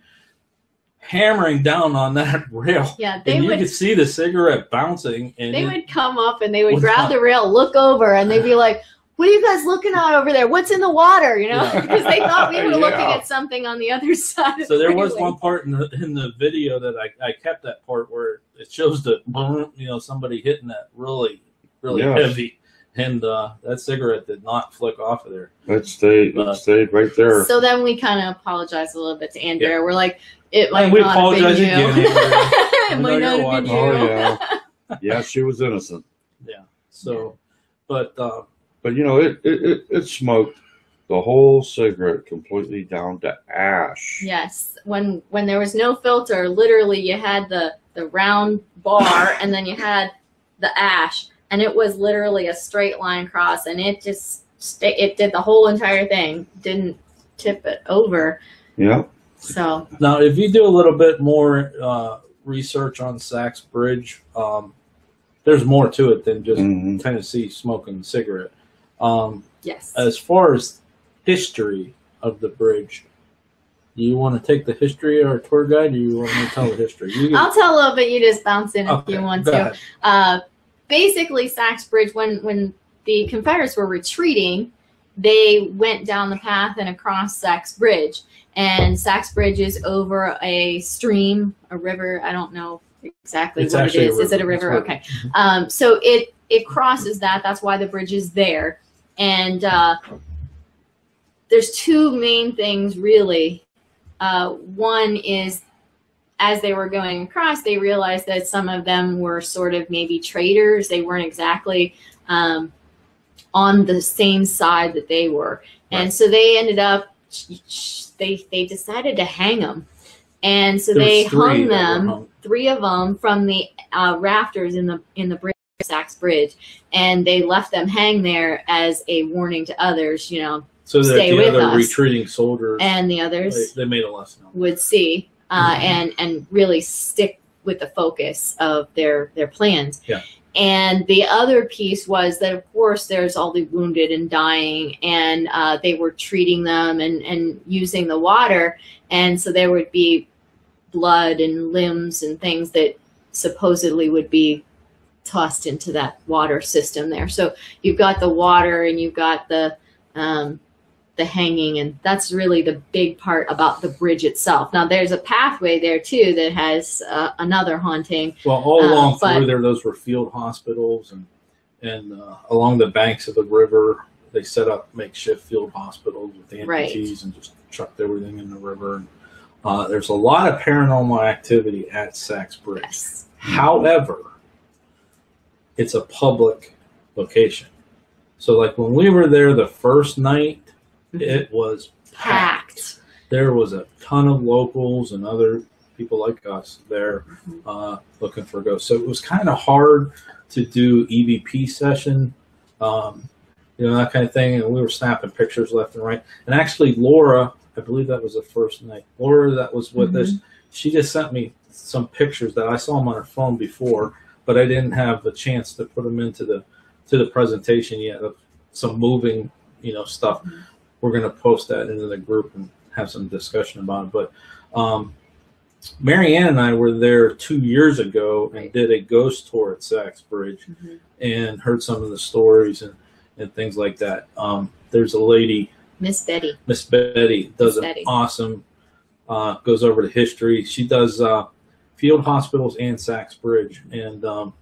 hammering down on that rail. Yeah, And you could see the cigarette bouncing. And They would come up and they would What's grab that? the rail, look over, and they'd be like, "What are you guys looking at over there? What's in the water?" Yeah. Because they thought we were Yeah. looking at something on the other side. Of So there the was railing. one part in the video that I kept that part where it shows the somebody hitting that really Yes. heavy and that cigarette did not flick off of there. It stayed right there. So then we kind of apologized a little bit to Andrea. Yeah. We're like, it might And we not have been apologize you. again, Andrea. It We might know not have been you. you're Oh yeah, yeah, she was innocent. Yeah. So, but But you know, it smoked the whole cigarette completely down to ash. Yes, when there was no filter, literally you had the round bar and then you had the ash, and it was literally a straight line across, and it just it did the whole entire thing, didn't tip it over. Yeah. So now, if you do a little bit more research on Sachs Bridge, there's more to it than just Tennessee smoking a cigarette. yes, As far as history of the bridge, do you want to take the history or tour guide, or you want me to tell the history? I'll tell a little bit. You just bounce in if you want go to. ahead. Basically, Sachs Bridge, when the Confederates were retreating, they went down the path and across Sachs Bridge. And Sachs Bridge is over a stream, a river. I don't know exactly It's what it actually a is. Is it a river. river? It's a Okay. So it crosses that. That's why the bridge is there. And there's two main things, really. One is, as they were going across, they realized that some of them were sort of maybe traitors. They weren't exactly on the same side that they were. And so they ended up, they decided to hang them. And so they hung them, 3 of them, from the rafters in the bridge, Sachs Bridge. And they left them hang there as a warning to others, you know, So that stay the with other us. retreating soldiers, And the others they made a lesson. would see and really stick with the focus of their plans. Yeah. And the other piece was that, of course, there's all the wounded and dying, and they were treating them and using the water. And so there would be blood and limbs and things that supposedly would be tossed into that water system there. So you've got the water and you've got the hanging, and that's really the big part about the bridge itself. Now there's a pathway there too that has another haunting. Well, all along but- through there, those were field hospitals, and along the banks of the river, they set up makeshift field hospitals with amputees Right. and just chucked everything in the river. And, there's a lot of paranormal activity at Sachs Bridge. Yes. However, it's a public location. So like when we were there the first night, it was packed. There was a ton of locals and other people like us there looking for ghosts. So it was kind of hard to do EVP session, that kind of thing. And we were snapping pictures left and right. And actually, Laura, I believe that was the first night. Laura that was with us, she just sent me some pictures that I saw them on her phone before, but I didn't have the chance to put them into the presentation yet of some moving, stuff. We're going to post that into the group and have some discussion about it. But Mary Ann and I were there 2 years ago and did a ghost tour at Sachs Bridge and heard some of the stories and things like that. There's a lady, Miss Betty, does an awesome, goes over the history. She does field hospitals and Sachs Bridge. And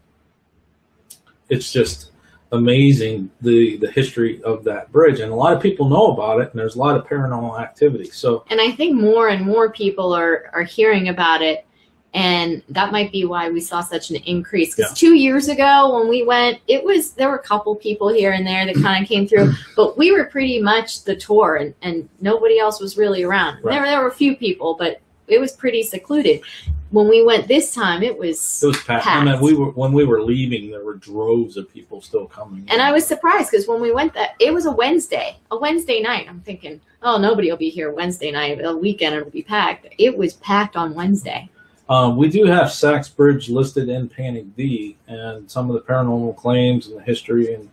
it's just amazing the history of that bridge, and a lot of people know about it, and there's a lot of paranormal activity. So, and I think more and more people are hearing about it, and that might be why we saw such an increase. Because 2 years ago when we went, there were a couple people here and there that kind of came through, but we were pretty much the tour, and nobody else was really around. Right. There were a few people, but it was pretty secluded. When we went this time, it was packed. I mean, when we were leaving, there were droves of people still coming. And I was surprised because when we went, it was a Wednesday night. I'm thinking, oh, nobody will be here Wednesday night. The weekend it'll be packed. It was packed on Wednesday. We do have Sachs Bridge listed in Panic D, and some of the paranormal claims and the history and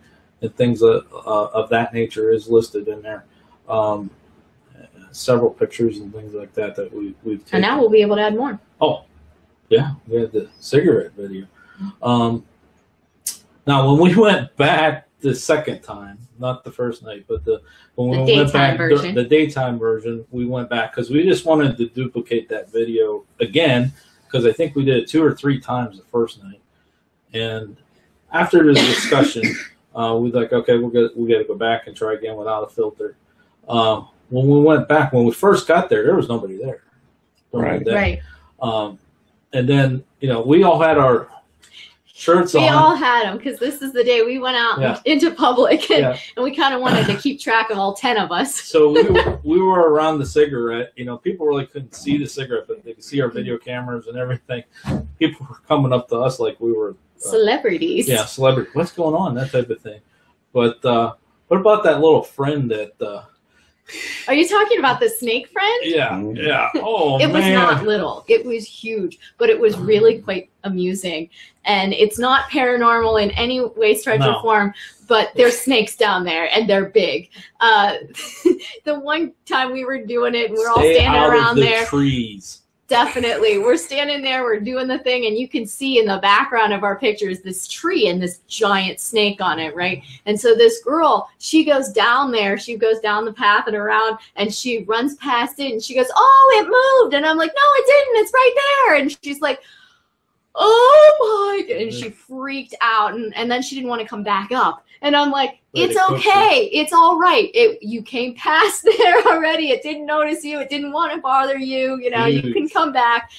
things of that nature is listed in there. Several pictures and things like that we've taken. And now we'll be able to add more. Oh, yeah, we had the cigarette video. Now, when we went back the second time, not the first night, but when we went back, the daytime version, we went back because we just wanted to duplicate that video again, because I think we did it 2 or 3 times the first night. And after the discussion, We like, okay, we got to go back and try again without a filter. When we went back, when we first got there was nobody there. Right. Right. And then, we all had our shirts on. We all had them because this is the day we went out into public, and we kind of wanted to keep track of all 10 of us. So we were around the cigarette. People really couldn't see the cigarette, but they could see our video cameras and everything. People were coming up to us like we were celebrities. Yeah, celebrity. What's going on? That type of thing. But what about that little friend that? Are you talking about the snake friend? Yeah. Oh, it man. was not little. It was huge, but it was really quite amusing. And it's not paranormal in any way, stretch, or form, but there's snakes down there, and they're big. The one time we were doing it, we're all standing around there. Trees. Definitely. We're standing there, we're doing the thing, and you can see in the background of our pictures this tree and this giant snake on it, right? And so this girl, she goes down there, she goes down the path and around, and she runs past it, and she goes, oh, it moved. And I'm like, no, it didn't. It's right there. And she's like, oh my, and she freaked out, and then she didn't want to come back up. And I'm like, it's okay. It's all right. You came past there already. It didn't notice you. It didn't want to bother you. You can come back.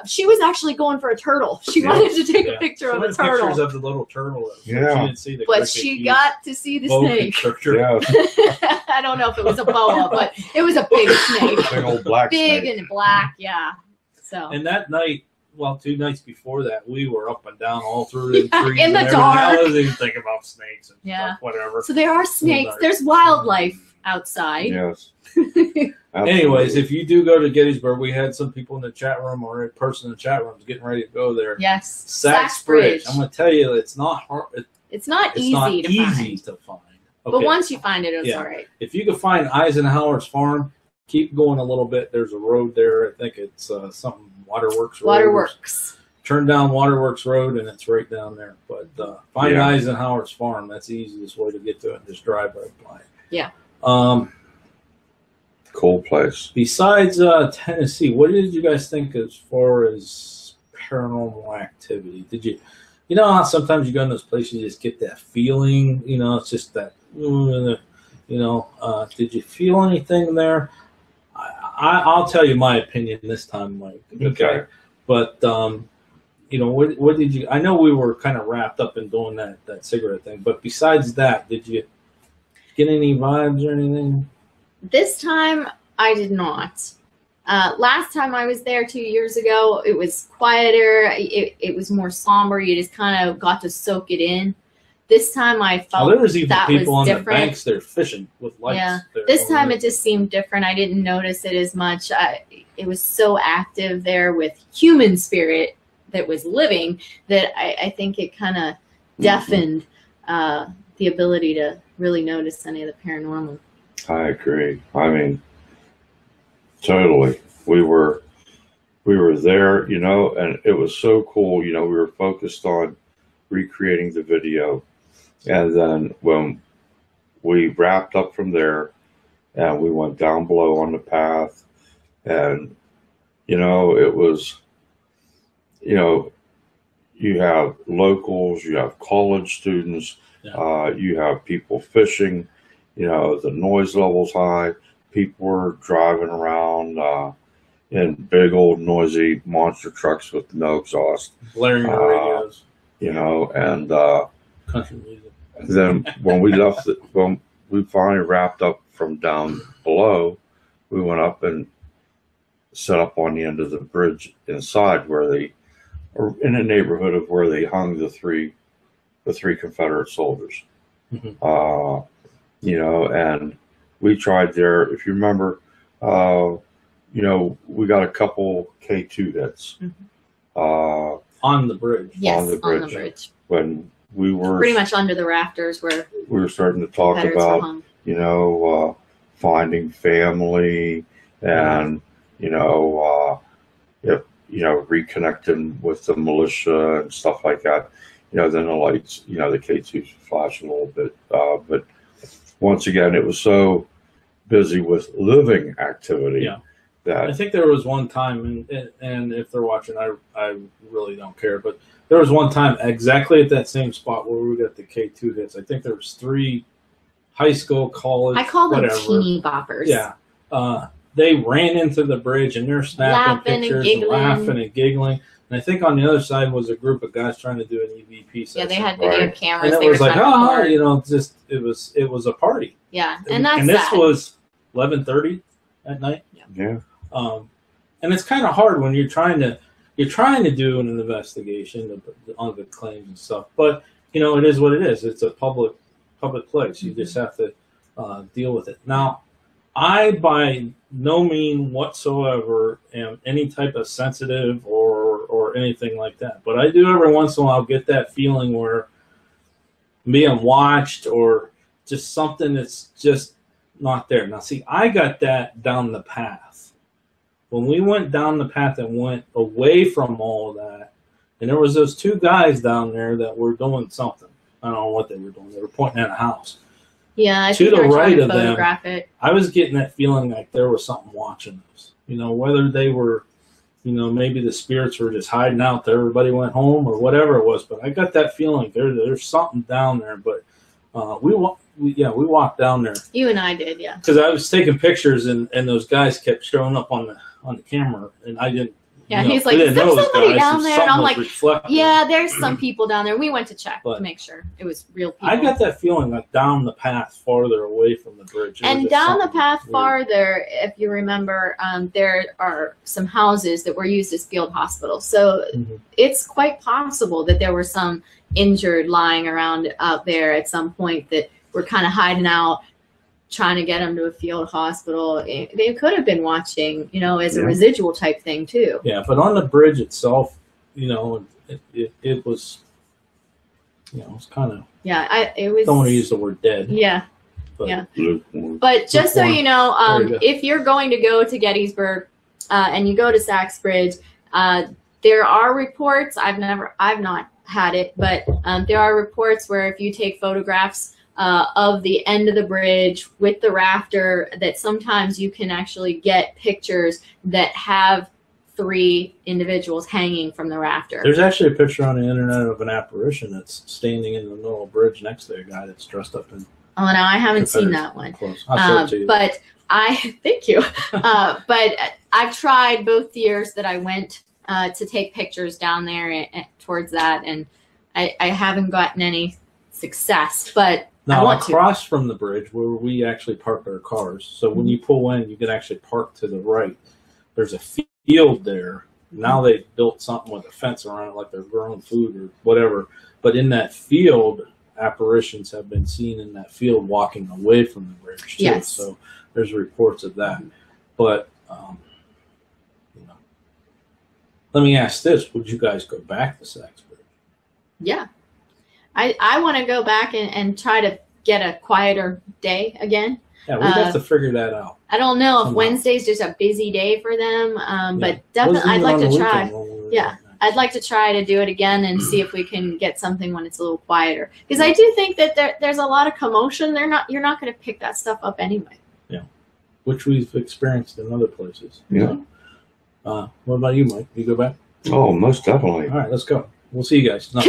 She was actually going for a turtle. She wanted to take a picture of a turtle. Pictures of the little turtle. Yeah. She didn't see the but she got to see the snake. Yeah. I don't know if it was a boa, but it was a big snake. Big old black snake. Big and black, yeah. So. And that night, 2 nights before that, we were up and down all through the trees. In the dark. I wasn't even thinking about snakes and stuff, whatever. So there are snakes. There's wildlife outside. Yes. Anyways, if you do go to Gettysburg, we had some people in the chat room or a person in the chat room is getting ready to go there. Yes. Sachs Bridge. I'm going to tell you, it's not hard. It's not easy to find. Okay. But once you find it, it's all right. If you can find Eisenhower's farm, keep going a little bit. There's a road there. I think it's something Waterworks Road. Waterworks. Turn down Waterworks Road, and it's right down there. But find Eisenhower's farm. That's the easiest way to get to it. And just drive right by it. Yeah. Cool place. Besides Tennessee, what did you guys think as far as paranormal activity? Did you how sometimes you go in those places, you just get that feeling, it's just that, did you feel anything there? I'll tell you my opinion this time, Mike. Okay. But, what did you, I know we were kind of wrapped up in doing that cigarette thing, but besides that, did you get any vibes or anything? This time, I did not. Last time I was there 2 years ago, it was quieter. It was more somber. You just kind of got to soak it in. This time I felt there was even that people was on different. the banks there fishing with lights. Yeah. There. This time it just seemed different. I didn't notice it as much. It was so active there with human spirit that was living that I think it kind of deafened the ability to really notice any of the paranormal. I agree. I mean, totally. We were there, and it was so cool. We were focused on recreating the video. And then when we wrapped up from there and we went down below on the path, and, it was, you have locals, you have college students, you have people fishing, the noise level's high. People were driving around in big old noisy monster trucks with no exhaust. Blaring the radios. And country music. Then when we left, when we finally wrapped up from down below, we went up and set up on the end of the bridge inside or in the neighborhood of where they hung the three Confederate soldiers. Mm-hmm. And we tried there. If you remember, we got a couple K2 hits. Mm-hmm. On the bridge. Yes, on the bridge. When we were pretty much under the rafters where we were starting to talk about, finding family and, reconnecting with the militia and stuff like that. Then the lights, the K2s flash a little bit. But once again, it was so busy with living activity I that. think there was one time, and if they're watching, I really don't care, but there was one time exactly at that same spot where we got the K2 hits. I think there was 3 high school, college, I call them whatever. teeny boppers. Yeah. They ran into the bridge and they're snapping Laughing and pictures and giggling. laughing and giggling. And I think on the other side was a group of guys trying to do an EVP session. Yeah, they had video Right. cameras. And They it were was like, trying to oh, record. you know, just it was a party. Yeah, and that's this sad. was 11:30 at night. Yeah. And it's kind of hard when you're trying to do an investigation on the claims and stuff. But you know, it is what it is. It's a public place. You just have to deal with it. Now, I by no mean whatsoever am any type of sensitive or anything like that. But I do every once in a while get that feeling where I'm being watched or just something that's just not there. Now, see, I got that down the path. When we went down the path and went away from all of that, and there was those 2 guys down there that were doing something. I don't know what they were doing. They were pointing at a house. Yeah, I To think the they were trying right to of them, photograph it. I was getting that feeling like there was something watching us. You know, whether they were, you know, maybe the spirits were just hiding out there. Everybody went home or whatever it was. But I got that feeling there's something down there. But we walked down there You and I did, yeah. because I was taking pictures and those guys kept showing up on the camera and I didn't. Yeah, you know, he's we like, didn't is there know those somebody guys, down so there? And something I'm was like, reflecting. yeah, there's some people down there. We went to check But to make sure it was real people. I got that feeling like down the path farther away from the bridge. It was And just down the something path weird. farther, if you remember, there are some houses that were used as field hospitals. So Mhm. it's quite possible that there were some injured lying around out there at some point that were kind of hiding out, trying to get them to a field hospital. They could have been watching, you know, as a Yeah. residual type thing too. Yeah, but on the bridge itself, you know, it was, you know, it's kind of, Yeah, it was. don't want to use the word dead. Yeah. But Yeah. Lukewarm. But just so Lukewarm. you know, There you go. if you're going to go to Gettysburg and you go to Sachs Bridge, there are reports. I've not had it, but there are reports where if you take photographs of the end of the bridge with the rafter, that sometimes you can actually get pictures that have 3 individuals hanging from the rafter. There's actually a picture on the internet of an apparition that's standing in the middle of the bridge next to a guy that's dressed up in Oh, no, I haven't seen Confederate that one. clothes. I'll show it to you. But thank you. But I've tried both years that I went to take pictures down there towards that, and I haven't gotten any success. But I Now, want to. across from the bridge where we actually parked our cars, so when you pull in, you can actually park to the right. There's a field there. Now they've built something with a fence around it, like they're growing food or whatever. But in that field, apparitions have been seen in that field walking away from the bridge too. Yes. So there's reports of that. But you know, let me ask this: would you guys go back to Sachs Bridge? Yeah. I want to go back and try to get a quieter day again. Yeah, we'd have to figure that out. I don't know if Somehow. Wednesday's just a busy day for them, but Yeah. definitely Wasn't I'd even like on to the try. weekend when we were Yeah. there. I'd like to try to do it again and see if we can get something when it's a little quieter. Because I do think that there's a lot of commotion. You're not going to pick that stuff up anyway. Which we've experienced in other places. Yeah. What about you, Mike? You go back? Oh, most definitely. All right, let's go. We'll see you guys. No.